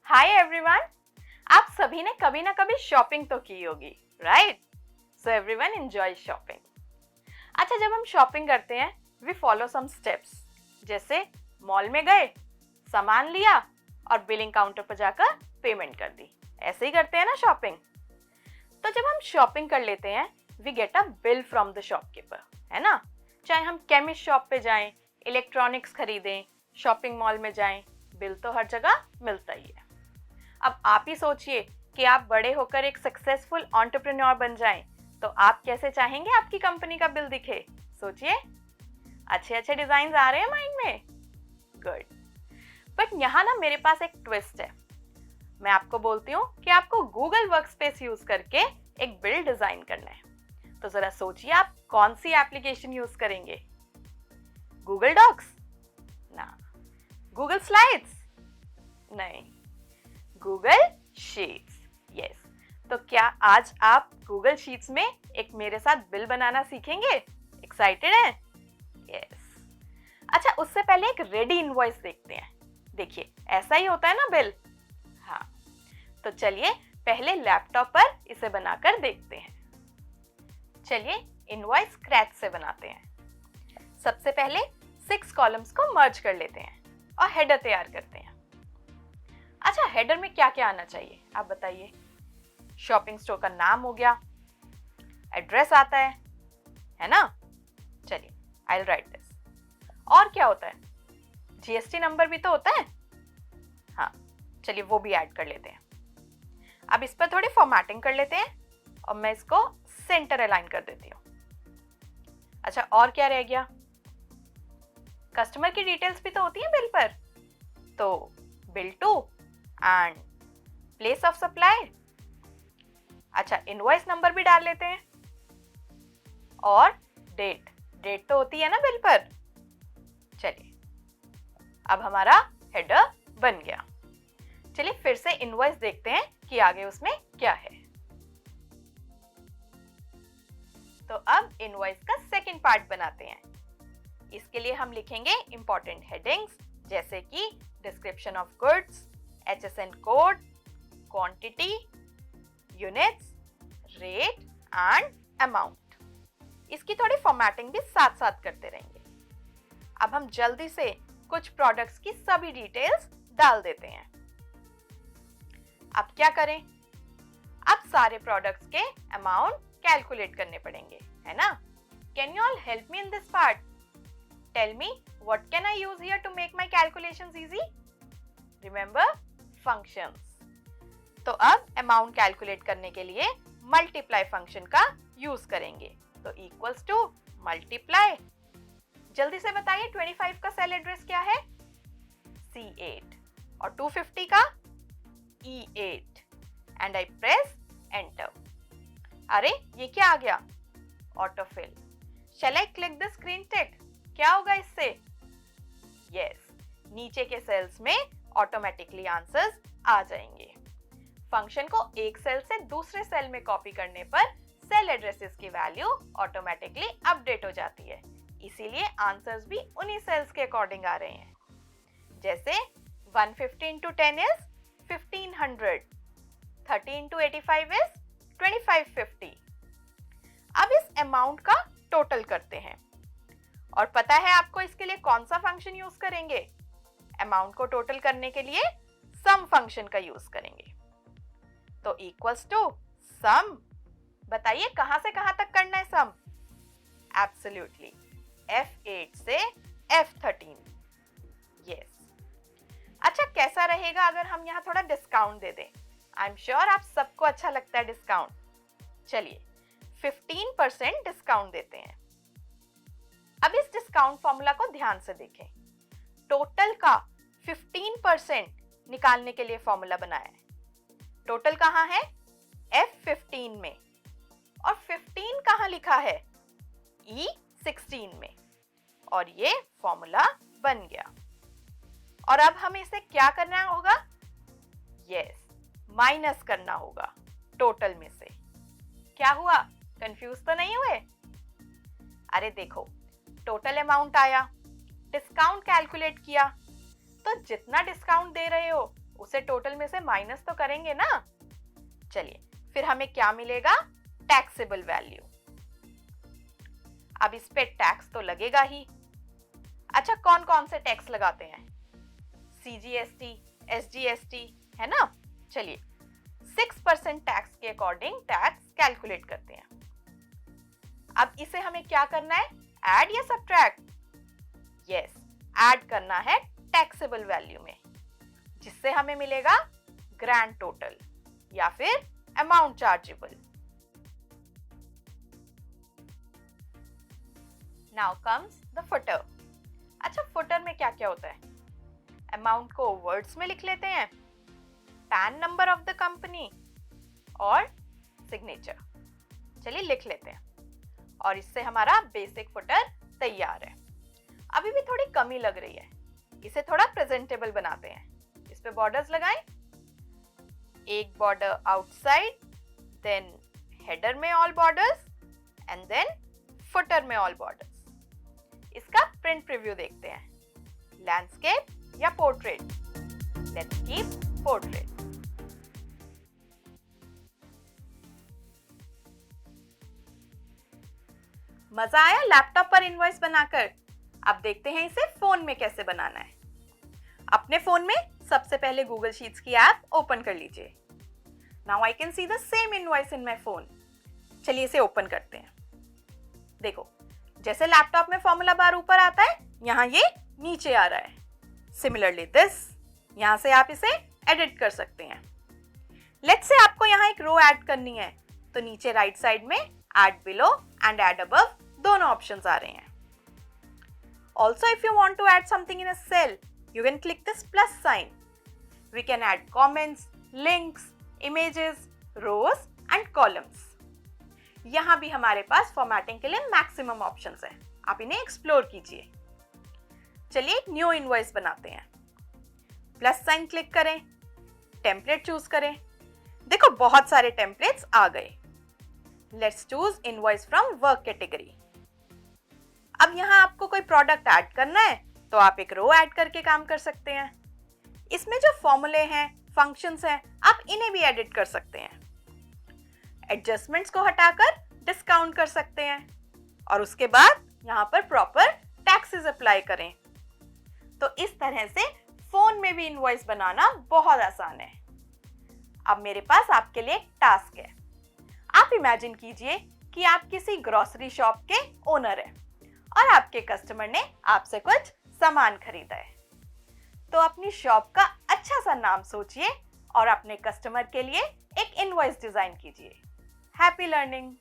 Hi everyone, आप सभी ने कभी ना कभी शॉपिंग तो की होगी, right? So everyone enjoy shopping. अच्छा, जब हम शॉपिंग करते हैं वी फॉलो सम स्टेप्स, जैसे मॉल में गए, सामान लिया और बिलिंग काउंटर पर जाकर पेमेंट कर दी। ऐसे ही करते हैं ना शॉपिंग। तो जब हम शॉपिंग कर लेते हैं we get a bill from the shopkeeper, है ना? चाहे हम केमिस्ट शॉप पे जाएं, इलेक्ट्रॉनिक्स खरीदें, शॉपिंग मॉल में जाएं, बिल तो हर जगह मिलता ही है। अब आप ही सोचिए कि आप बड़े होकर एक सक्सेसफुल एंटरप्रेन्योर बन जाएं, तो आप कैसे चाहेंगे आपकी कंपनी का बिल दिखे? सोचिए, अच्छे अच्छे डिजाइन आ रहे हैं माइंड में? गुड। बट यहाँ ना मेरे पास एक ट्विस्ट है। मैं आपको बोलती हूँ कि आपको गूगल वर्कस्पेस यूज करके एक बिल डिजाइन करना है। तो जरा सोचिए आप कौन सी एप्लीकेशन यूज करेंगे? Google Docs? ना। Google Slides? नहीं। Google Sheets. यस। तो क्या आज आप गूगल शीट्स में एक मेरे साथ बिल बनाना सीखेंगे? एक्साइटेड हैं? यस। अच्छा, उससे पहले एक रेडी इनवॉइस देखते हैं। देखिए, ऐसा ही होता है ना बिल? हाँ। तो चलिए पहले लैपटॉप पर इसे बनाकर देखते हैं। चलिए इनवॉइस स्क्रैच से बनाते हैं। सबसे पहले 6 कॉलम्स को मर्ज कर लेते हैं और हेडर तैयार करते हैं। अच्छा, हेडर में क्या क्या आना चाहिए आप बताइए? शॉपिंग स्टोर का नाम हो गया, एड्रेस आता है ना? चलिए आई विल राइट दिस। और क्या होता है? जीएसटी नंबर भी तो होता है। हाँ, चलिए वो भी ऐड कर लेते हैं। अब इस पर थोड़ी फॉर्मेटिंग कर लेते हैं और मैं इसको सेंटर अलाइन कर देती हूँ। अच्छा, और क्या रह गया? कस्टमर की डिटेल्स भी तो होती है बिल पर, तो bill to and place of supply. अच्छा, इनवॉइस नंबर भी डाल लेते हैं और डेट तो होती है ना बिल पर। चलिए, अब हमारा हेडर बन गया। चलिए फिर से इनवॉइस देखते हैं कि आगे उसमें क्या है। तो अब इनवॉइस का सेकंड पार्ट बनाते हैं। इसके लिए हम लिखेंगे इंपॉर्टेंट हेडिंग्स, जैसे कि description of goods, HSN code, quantity, units, rate and amount. इसकी थोड़ी फॉर्मेटिंग भी साथ साथ करते रहेंगे। अब हम जल्दी से कुछ प्रोडक्ट्स की सभी डिटेल्स डाल देते हैं। अब क्या करें? अब सारे प्रोडक्ट्स के अमाउंट कैलकुलेट करने पड़ेंगे, है ना? Can you all help me in this part? Tell me what can I use here to make my calculations easy? Remember functions. तो अब अमाउंट कैलकुलेट करने के लिए मल्टीप्लाई फंक्शन का यूज करेंगे। तो इक्वल्स टू मल्टीप्लाई। जल्दी से बताइए 25 का सेल एड्रेस क्या है? C8 और 250 का E8 and I press enter. अरे ये क्या आ गया? Autofill. Shall I click the screen tick? क्या होगा इससे? यस, नीचे के सेल्स में ऑटोमेटिकली आंसर्स आ जाएंगे। फंक्शन को एक सेल से दूसरे सेल में कॉपी करने पर सेल एड्रेसेस की वैल्यू ऑटोमेटिकली अपडेट हो जाती है, इसीलिए आंसर्स भी उन्हीं सेल्स के अकॉर्डिंग आ रहे हैं। जैसे 150 into 10 is 1500, 30 into 85 is 2550। अब इस अमाउंट का टोटल करते हैं और पता है आपको इसके लिए कौन सा फंक्शन यूज करेंगे? अमाउंट को टोटल करने के लिए सम फंक्शन का यूज करेंगे। तो इक्वल्स टू सम। बताइए कहां से कहां तक करना है सम? एब्सोल्युटली F8 से F13। यस। अच्छा, कैसा रहेगा अगर हम यहाँ थोड़ा डिस्काउंट दे दें? आई एम श्योर आप सबको अच्छा लगता है डिस्काउंट। चलिए 15% डिस्काउंट देते हैं। अब इस डिस्काउंट फॉर्मूला को ध्यान से देखें। टोटल का 15% निकालने के लिए फॉर्मूला बनाया है। टोटल कहाँ है? F15 में। और 15 कहाँ लिखा है? E16 में। और ये फॉर्मूला बन गया। और अब हमें इसे क्या करना होगा? यस, माइनस करना होगा। टोटल में से। क्या हुआ, कंफ्यूज तो नहीं हुए? अरे देखो, टोटल अमाउंट आया, डिस्काउंट कैलकुलेट किया, तो जितना डिस्काउंट दे रहे हो उसे टोटल में से माइनस तो करेंगे ना। चलिए, फिर हमें क्या मिलेगा? Taxable value. अब इस पे टैक्स तो लगेगा ही। अच्छा, कौन कौन से टैक्स लगाते हैं? CGST, SGST, है ना। चलिए, 6% टैक्स के अकॉर्डिंग टैक्स कैलकुलेट करते हैं। अब इसे हमें क्या करना है? ऐड या सब्ट्रैक्ट? यस, ऐड करना है टैक्सेबल वैल्यू में, जिससे हमें मिलेगा ग्रैंड टोटल या फिर amount chargeable. Now comes the footer. अच्छा, फुटर में क्या क्या होता है? अमाउंट को वर्ड्स में लिख लेते हैं, pan number of the company और सिग्नेचर। चलिए लिख लेते हैं, और इससे हमारा बेसिक फुटर तैयार है। अभी भी थोड़ी कमी लग रही है, इसे थोड़ा प्रेजेंटेबल बनाते हैं। इस पे बॉर्डर्स लगाएं, एक बॉर्डर आउटसाइड, देन हेडर में all borders and then footer में ऑल बॉर्डर्स। इसका प्रिंट प्रीव्यू देखते हैं, लैंडस्केप या पोर्ट्रेट। Let's keep portrait. मजा आया लैपटॉप पर इनवॉइस बनाकर? अब देखते हैं इसे फोन में कैसे बनाना है। अपने फोन में सबसे पहले गूगल शीट्स की ऐप ओपन कर लीजिए। Now I can see the same invoice in my phone. चलिए इसे ओपन करते हैं। देखो, जैसे लैपटॉप में फॉर्मूला बार ऊपर आता है, यहाँ ये नीचे आ रहा है। सिमिलरली दिस, यहाँ से आप इसे एडिट कर सकते हैं। लेट्स से आपको यहाँ एक रो ऐड करनी है, तो नीचे राइट साइड में add below and add above दोनों ऑप्शंस आ रहे हैं। Also, if you want to add something in a cell, you can click this plus sign. We can add comments, links, images, rows and columns. यहाँ भी हमारे पास formatting के लिए maximum options हैं, आप इन्हें एक्सप्लोर कीजिए। चलिए एक न्यू इनवॉइस बनाते हैं। प्लस साइन क्लिक करें, टेम्पलेट चूज करें। देखो, बहुत सारे टेम्पलेट्स आ गए। Let's choose invoice from work category. अब यहाँ आपको कोई प्रोडक्ट ऐड करना है, तो आप एक रो ऐड करके काम कर सकते हैं। इसमें जो फॉर्मूले हैं, फंक्शंस हैं, आप इन्हें भी एडिट कर सकते हैं। एडजस्टमेंट्स को हटाकर डिस्काउंट कर सकते हैं, और उसके बाद यहाँ पर प्रॉपर टैक्सेस अप्लाई करें। तो इस तरह से फोन में भी इनवॉइस बनाना बहुत आसान है। अब मेरे पास आपके लिए एक टास्क है। आप इमेजिन कीजिए कि आप किसी ग्रोसरी शॉप के ओनर हैं और आपके कस्टमर ने आपसे कुछ सामान खरीदा है। तो अपनी शॉप का अच्छा सा नाम सोचिए और अपने कस्टमर के लिए एक इनवॉइस डिजाइन कीजिए। Happy learning.